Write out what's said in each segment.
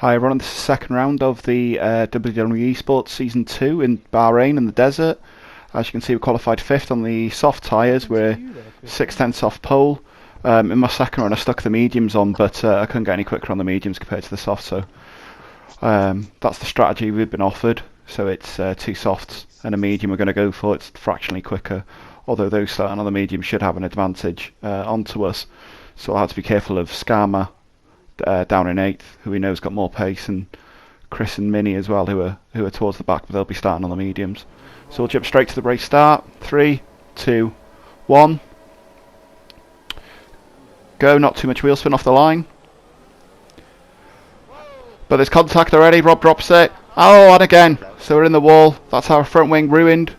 Hi everyone, this is the second round of the Wmwesports Season 2 in Bahrain in the desert. As you can see, we qualified 5th on the soft tyres. We're 6/10 off pole. In my second run I stuck the mediums on, but I couldn't get any quicker on the mediums compared to the soft, so that's the strategy we've been offered. So it's 2 softs and a medium we're going to go for. It's fractionally quicker, although those starting on the medium should have an advantage onto us. So I'll have to be careful of Scammer down in 8th, who we know has got more pace, and Chris and Minnie as well, who are towards the back, but they'll be starting on the mediums. So we'll jump straight to the race start. 3, 2, 1. Go, not too much wheel spin off the line. But there's contact already, Rob drops it. Oh, and again. So we're in the wall. That's our front wing ruined.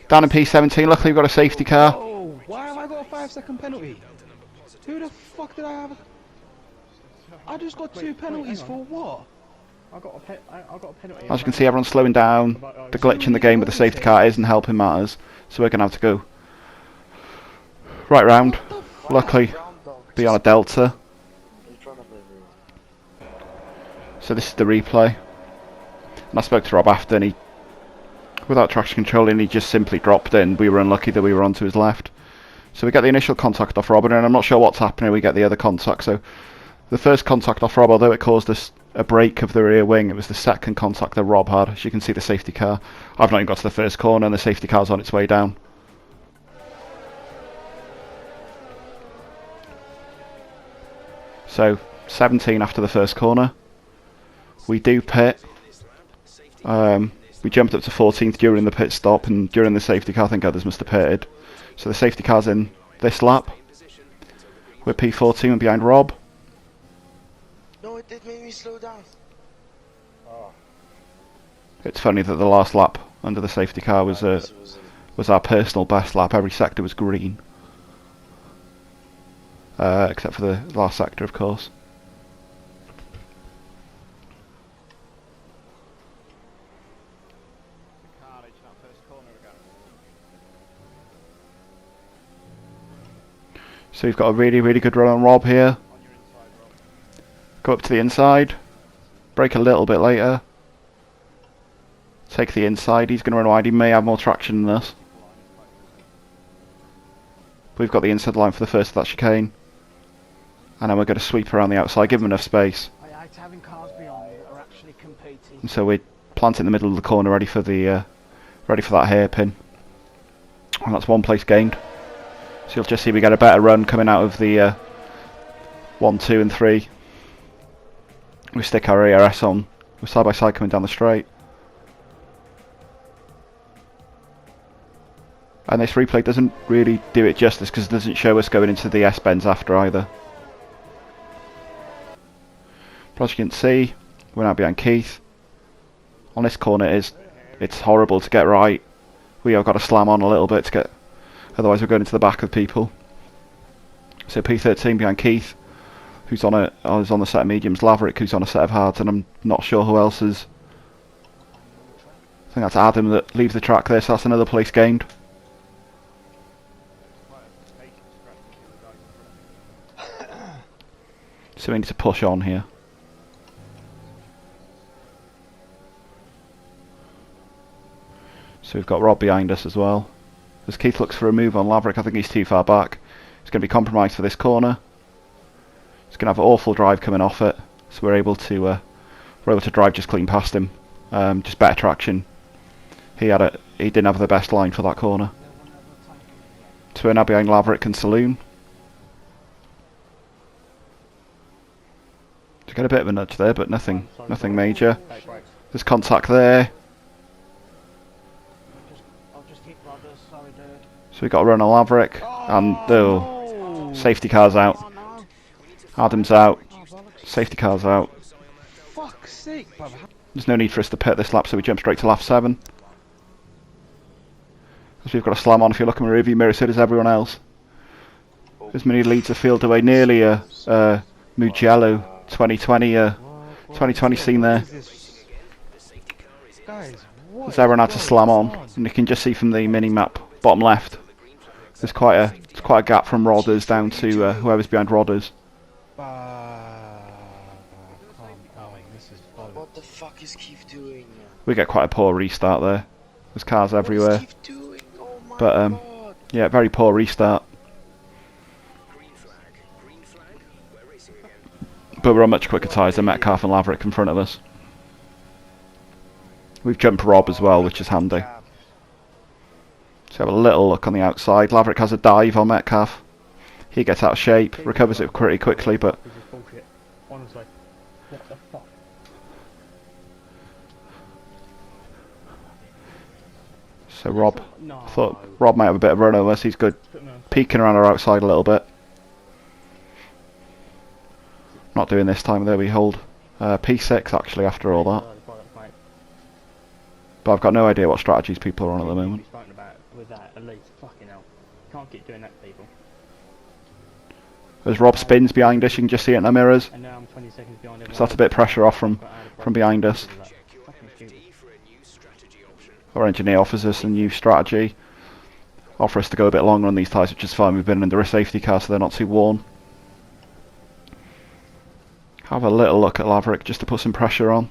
Down in P17, luckily we've got a safety car. Oh, why have I got a 5-second penalty? Who the fuck did I have? I just got 2 penalties for what? I got a penalty. As you can see, everyone's slowing down. The glitch in the game with the safety car isn't helping matters, so we're going to have to go right round. Luckily, be on a delta. So this is the replay. And I spoke to Rob after, and he, without traction controlling, he just simply dropped in. We were unlucky that we were onto his left. So we get the initial contact off Robin, and I'm not sure what's happening. We get the other contact. So the first contact off Rob, although it caused us a break of the rear wing, it was the second contact that Rob had. As you can see, the safety car. I've not even got to the first corner, and the safety car's on its way down. So 17 after the first corner. We do pit. We jumped up to 14th during the pit stop, and during the safety car I think others must have pitted. So the safety car's in this lap. We're P14 and behind Rob. No, it did make me slow down. Oh. It's funny that the last lap under the safety car was our personal best lap. Every sector was green. Except for the last sector, of course. So you've got a really, really good run on Rob here. Go up to the inside. Brake a little bit later. Take the inside. He's going to run wide. He may have more traction than us. We've got the inside line for the first of that chicane. And then we're going to sweep around the outside, give him enough space. Having cars beyond are actually competing. And so we plant in the middle of the corner, ready for that hairpin. And that's 1 place gained. So you'll just see we get a better run coming out of the 1, 2 and 3. We stick our ERS on. We're side by side coming down the straight. And this replay doesn't really do it justice because it doesn't show us going into the S-bends after either. But as you can see, we're now behind Keith. On this corner it's horrible to get right. We have got to slam on a little bit to get, otherwise we're going into the back of people. So P13 behind Keith, who's on the set of mediums, Laverick who's on a set of hards, and I'm not sure who else is. I think that's Adam that leaves the track there, so that's another place gained. So we need to push on here. So we've got Rob behind us as well. As Keith looks for a move on Laverick, I think he's too far back. He's going to be compromised for this corner. He's going to have an awful drive coming off it, so we're able to drive just clean past him. Just better traction. He didn't have the best line for that corner. So we're now behind Laverick and Saloon. To get a bit of a nudge there, but nothing major. There's contact there. So we've got to run a Laverick, and safety car's out. Adam's out. Safety car's out. Fuck's sake, brother. There's no need for us to pit this lap, so we jump straight to lap 7. As we've got to slam on. If you're looking in the rearview mirror, so does everyone else. As Minnie leads the field away, nearly a Mugello 2020 scene there. As everyone had to slam on, and you can just see from the mini map bottom left, there's quite a gap from Rodders down to whoever's behind Rodders. Come annoying. This is bollocks. What the fuck is Keith doing? We get quite a poor restart there. There's cars everywhere. What is Keith doing? Oh my But god. yeah, very poor restart. But we're on much quicker tyres than Metcalf and Laverick in front of us. We've jumped Rob as well, which is handy. So have a little look on the outside. Laverick has a dive on Metcalf. He gets out of shape, recovers it pretty quickly, but This is bullshit. Honestly. What the fuck? so Rob, No. I thought Rob might have a bit of run over us. He's good, peeking around our outside a little bit. Not doing this time though. We hold P6 actually after all that. But I've got no idea what strategies people are on at the moment. With that, at least. Fucking hell. Can't keep doing that to people. As Rob spins behind us, you can just see it in the mirrors. And now I'm 20 seconds behind everyone. So that's a bit of pressure off from behind us. Fucking stupid. Our engineer offers us a new strategy. Offer us to go a bit longer on these tyres, which is fine. We've been under a safety car, so they're not too worn. Have a little look at Laverick just to put some pressure on.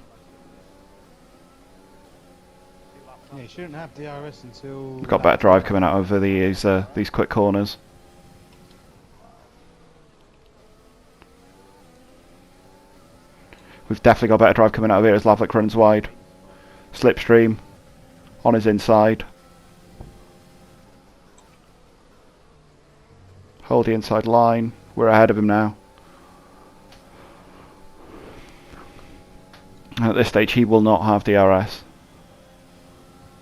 Yeah, you shouldn't have DRS until... We've got better drive coming out over these quick corners. We've definitely got better drive coming out of here as Laverick runs wide. Slipstream on his inside. Hold the inside line. We're ahead of him now. And at this stage he will not have DRS.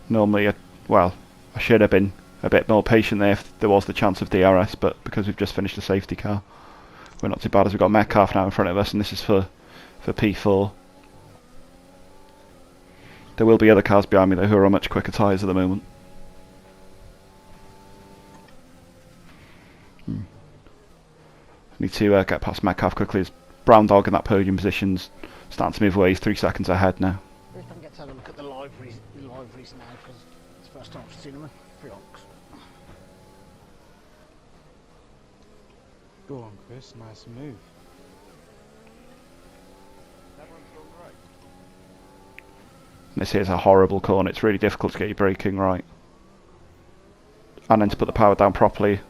Normally, well, I should have been a bit more patient there if there was the chance of DRS, but because we've just finished a safety car, we're not too bad as we've got Metcalf now in front of us, and this is for P4. There will be other cars behind me though who are on much quicker tyres at the moment. Need to get past Metcalf quickly as Brown Dog in that podium position's starting to move away. He's 3 seconds ahead now. If I can get to have a look at the liveries now, because it's the first time I've seen them. Friox. Go on, Chris. Nice move. This here's a horrible corner. It's really difficult to get your braking right. And then to put the power down properly.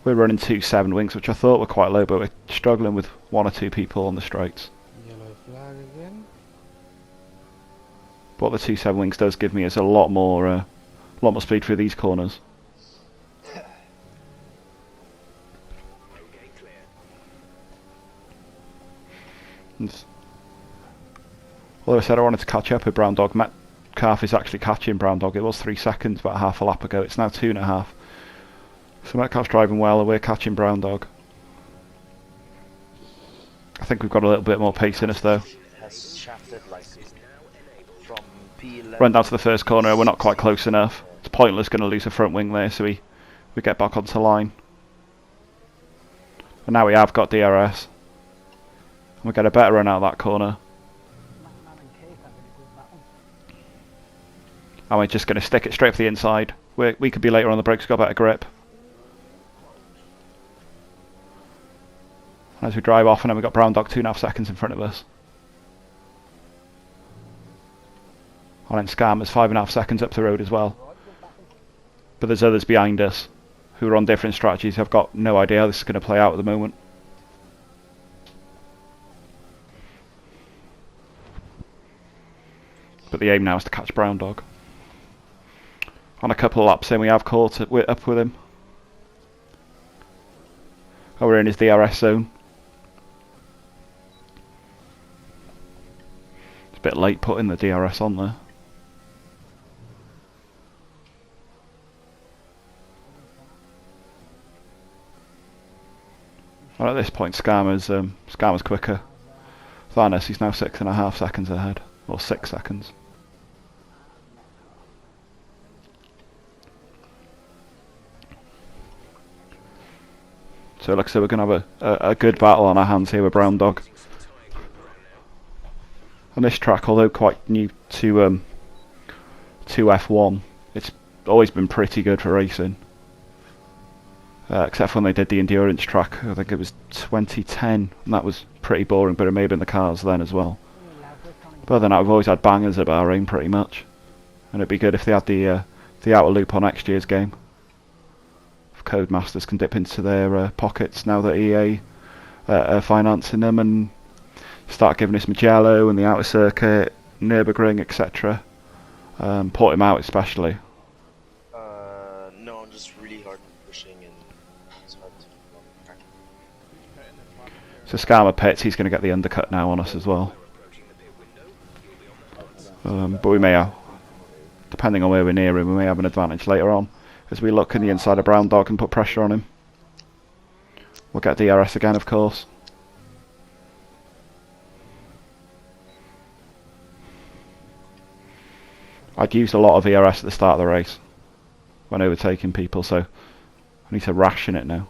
We're running 2.7 wings, which I thought were quite low, but we're struggling with 1 or 2 people on the straights. Yellow flag again. What the 2.7 wings does give me is a lot more speed through these corners. Although I said I wanted to catch up with Brown Dog, Metcalf is actually catching Brown Dog. It was 3 seconds about half a lap ago. It's now 2.5. So Metcalf's driving well and we're catching Brown Dog. I think we've got a little bit more pace in us though. Has shafted like from P11. Run down to the first corner, we're not quite close enough. It's pointless going to lose a front wing there, so we get back onto line. And now we have got DRS. And we get a better run out of that corner. And we're just going to stick it straight for the inside. We could be later on the brakes, got better grip. And as we drive off, and then we've got Brown Dog 2.5 seconds in front of us. And then Scam is 5.5 seconds up the road as well. But there's others behind us who are on different strategies. I've got no idea how this is going to play out at the moment. But the aim now is to catch Brown Dog. On a couple of laps in, we have caught up with him. Oh, we're in his DRS zone. It's a bit late putting the DRS on there. And at this point, Scammer's quicker than us. He's now 6.5 seconds ahead, or 6 seconds. So it looks like we're going to have a good battle on our hands here with Brown Dog. And this track, although quite new to F1, it's always been pretty good for racing. except for when they did the endurance track. I think it was 2010, and that was pretty boring, but it may have been the cars then as well. But other than that, we've always had bangers at Bahrain pretty much, and it'd be good if they had the outer loop on next year's game. If Codemasters can dip into their pockets now that EA are financing them and start giving us Mugello and the outer circuit, Nürburgring, etc. Port him out especially. No, I'm just really hard pushing and it's hard to... So Skarma pits, he's going to get the undercut now on us as well. But we may have, depending on where we're near him, we may have an advantage later on as we look in the inside of Brown Dog and put pressure on him. We'll get DRS again, of course. I'd used a lot of ERS at the start of the race when overtaking people, so I need to ration it now.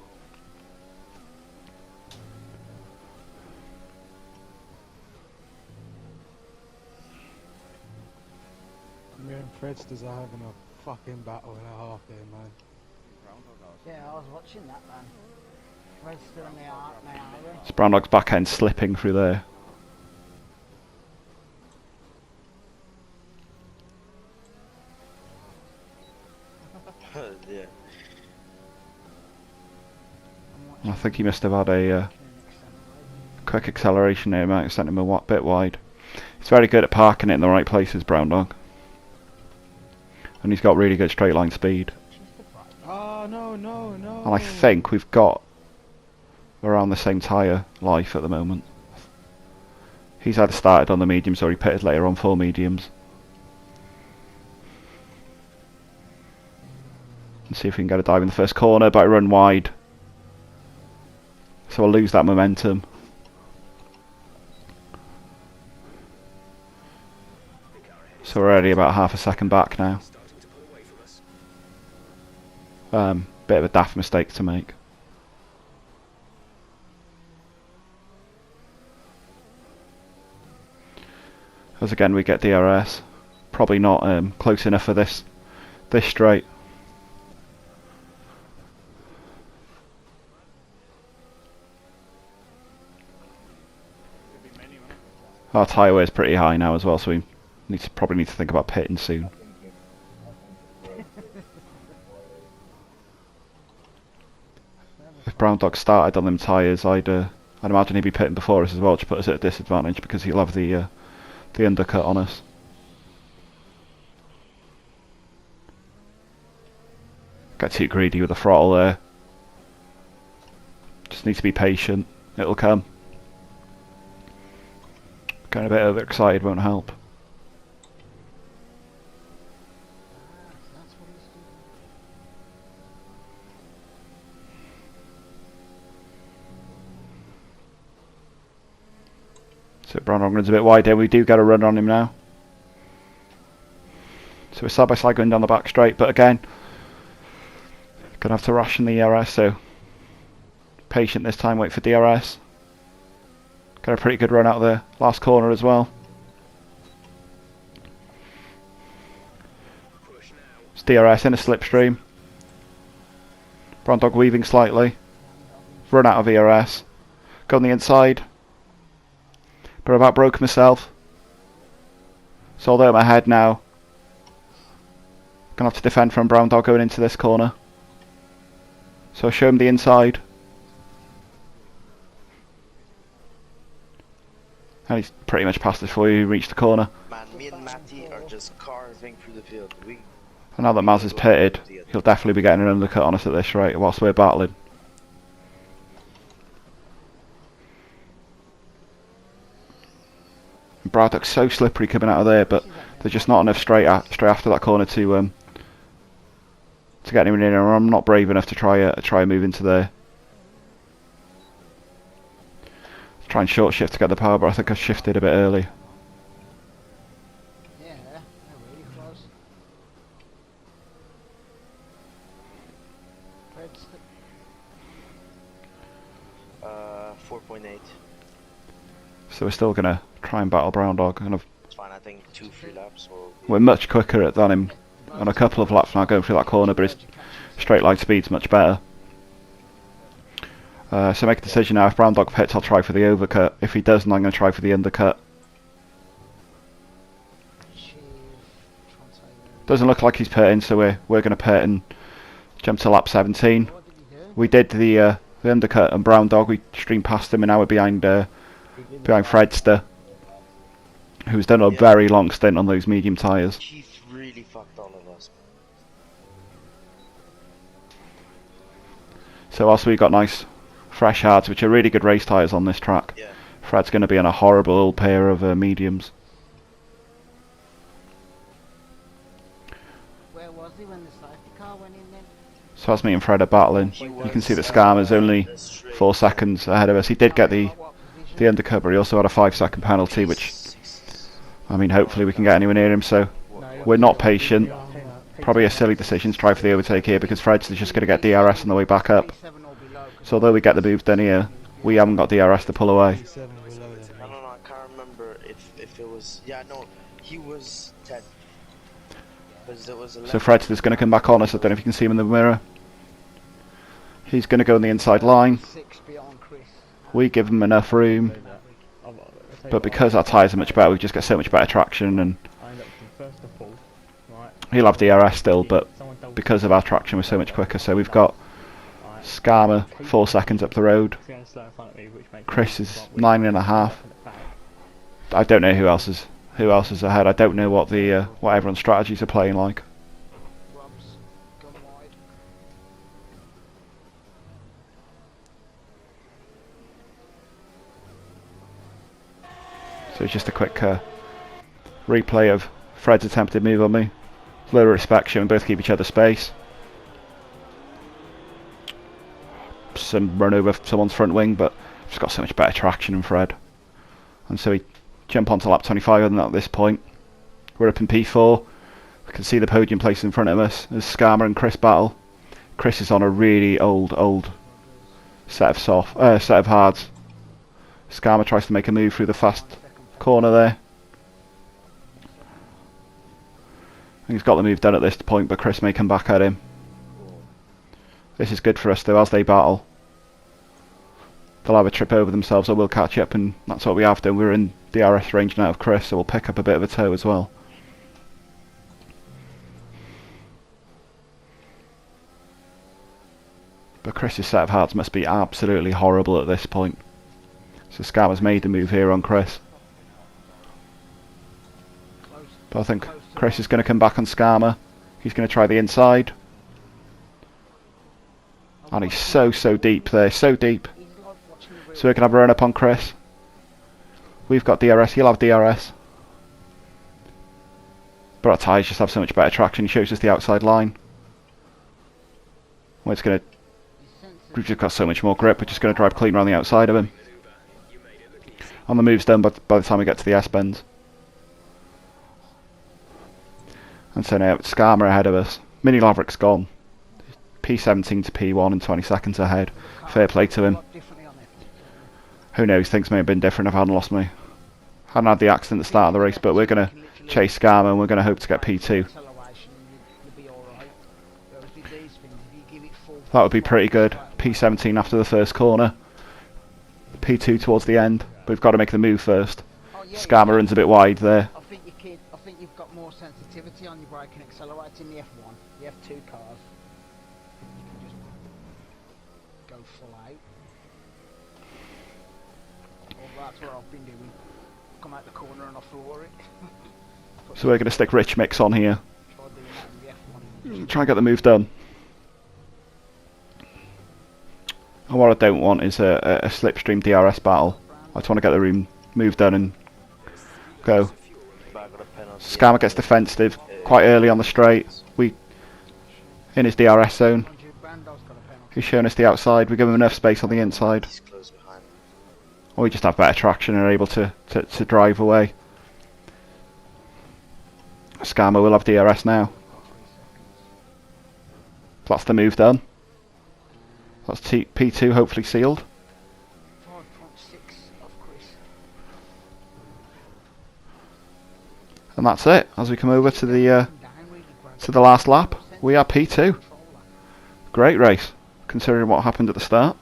Me and Fredsters are having a fucking battle and a half here, man. Yeah, I was watching that, man. Red's still in the art now, So Brown Dog's back end slipping through there. Yeah. I think he must have had a quick acceleration there, might have sent him a bit wide. He's very good at parking it in the right places, Brown Dog. And he's got really good straight line speed. Oh, no. And I think we've got around the same tyre life at the moment. He's either started on the mediums or he pitted later on 4 mediums. And see if we can get a dive in the first corner, but I run wide. So I'll lose that momentum. So we're already about half a second back now. Bit of a daft mistake to make. As again we get DRS. Probably not close enough for this straight. Our tyre wear is pretty high now as well, so we probably need to think about pitting soon. If Brown Dog started on them tyres, I'd imagine he'd be pitting before us as well, to put us at a disadvantage because he'll have the undercut on us. Get too greedy with the throttle there. Just need to be patient. It'll come. Getting a bit overexcited won't help. So Brown Dog runs a bit wide there. We do get a run on him now. So we're side by side going down the back straight, but again, gonna have to ration the ERS, so patient this time, wait for DRS. Got a pretty good run out of the last corner as well. It's DRS in a slipstream. Brown Dog weaving slightly. Run out of ERS. Go on the inside. But I've about broke myself. So although I'm ahead now, gonna have to defend from Brown Dog going into this corner. So I'll show him the inside. And he's pretty much passed us before he reached the corner. Man, me and Matty are just carving through the field. And now that Maz is pitted, he'll definitely be getting an undercut on us at this rate whilst we're battling. Brown Dog's so slippery coming out of there, but there's just not enough straight after that corner to get anyone in, and I'm not brave enough to try and move into there. Try and short shift to get the power, but I think I shifted a bit early. Yeah, they're really close. Red's 4.8. So we're still going to try and battle Brown Dog, and It's fine, I think 2-3 laps or... we're much quicker than him on a couple of laps now going through that corner, but his straight line speed's much better. So make a decision now. If Brown Dog pits, I'll try for the overcut. If he doesn't, I'm going to try for the undercut. Doesn't look like he's pitting, so we're going to pit and jump to lap 17. We did the undercut and Brown Dog. We streamed past him, and now we're behind Fredster, who's done a very long stint on those medium tyres. He's really fucked all of us. So also we've got nice fresh hards, which are really good race tyres on this track. Yeah. Fred's going to be on a horrible old pair of mediums. Where was he when the safety car went in then? So as me and Fred are battling, you can see that Skarma's only 4 seconds ahead of us. He did get the undercut, but he also had a 5-second penalty, which, I mean, hopefully we can get anywhere near him. So we're not patient. Probably a silly decision to try for the overtake here, because Fred's just going to get DRS on the way back up. So although we get the move done here, we haven't got DRS to pull away. I don't know, I can't remember if it was... Yeah, no, he was 10. There was 11. So Fred's just going to come back on us. I don't know if you can see him in the mirror. He's going to go on the inside line. We give him enough room, but because our tyres are much better, we just get so much better traction, and he'll have DRS still, but because of our traction we're so much quicker. So we've got Skarma 4 seconds up the road. Chris is 9.5. I don't know who else is ahead. I don't know what the what everyone's strategies are playing like. So it's just a quick replay of Fred's attempted move on me. Low respect, showing both keep each other space. Some run over someone's front wing, but just got so much better traction than Fred. And so we jump onto lap 25 and at this point. We're up in P4. We can see the podium place in front of us as Skarma and Chris battle. Chris is on a really old set of hards. Skarma tries to make a move through the fast corner there. And he's got the move done at this point, but Chris may come back at him. This is good for us though, as they battle. They'll have a trip over themselves, or we'll catch up, and that's what we have done. We're in DRS range now of Chris, so we'll pick up a bit of a tow as well. But Chris's set of hards must be absolutely horrible at this point. So Skarma's made the move here on Chris. But I think Chris is going to come back on Skarma. He's going to try the inside. And he's so deep there, so deep. So we're going to have a run up on Chris. We've got DRS, he'll have DRS. But our tyres just have so much better traction. He shows us the outside line. We're just going to... We've just got so much more grip, we're just going to drive clean around the outside of him. And the move's done by the time we get to the S-bends. And so now it's Skarma ahead of us. Mini Laverick's gone. P17 to P1 and 20 seconds ahead. Fair play to him. Who knows, things may have been different if I hadn't lost me. Hadn't had the accident at the start of the race, but we're going to chase Skarma and we're going to hope to get P2. That would be pretty good. P17 after the first corner. P2 towards the end. But we've got to make the move first. Skarma runs a bit wide there. I think you've got more sensitivity on your brake and accelerating the F1. The F2 cars, you can just go full out. Well, that's what I've been doing. Come out the corner and I floor it. So we're going to stick Rich Mix on here. Try and get the move done. And what I don't want is a slipstream DRS battle. I just want to get the move done and go. Skarma gets defensive quite early on the straight. We in his DRS zone. He's showing us the outside. We give him enough space on the inside. Or we just have better traction and are able to drive away. Skarma will have DRS now. That's the move done. That's P2 hopefully sealed. And that's it. As we come over to the last lap, we are P2. Great race, considering what happened at the start.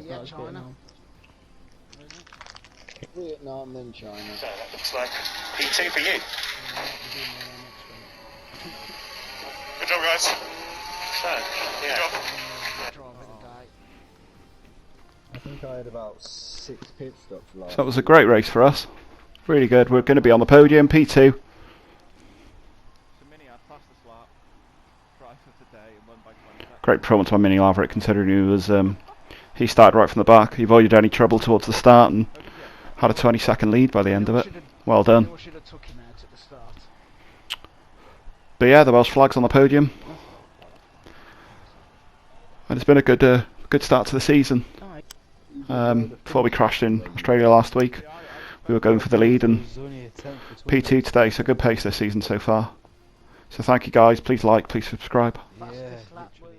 yeah, China. Vietnam, then China. So that looks like P2 for you. Good job, guys. So, yeah. Good job. I think I had about 6 pit stops last. So that was a great race for us. Really good. We're going to be on the podium, P2. Great performance by Mini Laverick, considering he started right from the back. He avoided any trouble towards the start and had a 20-second lead by the end of it. Well done. But yeah, the Welsh flag's on the podium. And it's been a good start to the season. Before we crashed in Australia last week, we were going for the lead, and P2 today, so good pace this season so far. So thank you guys, please like, please subscribe. Fastest lap was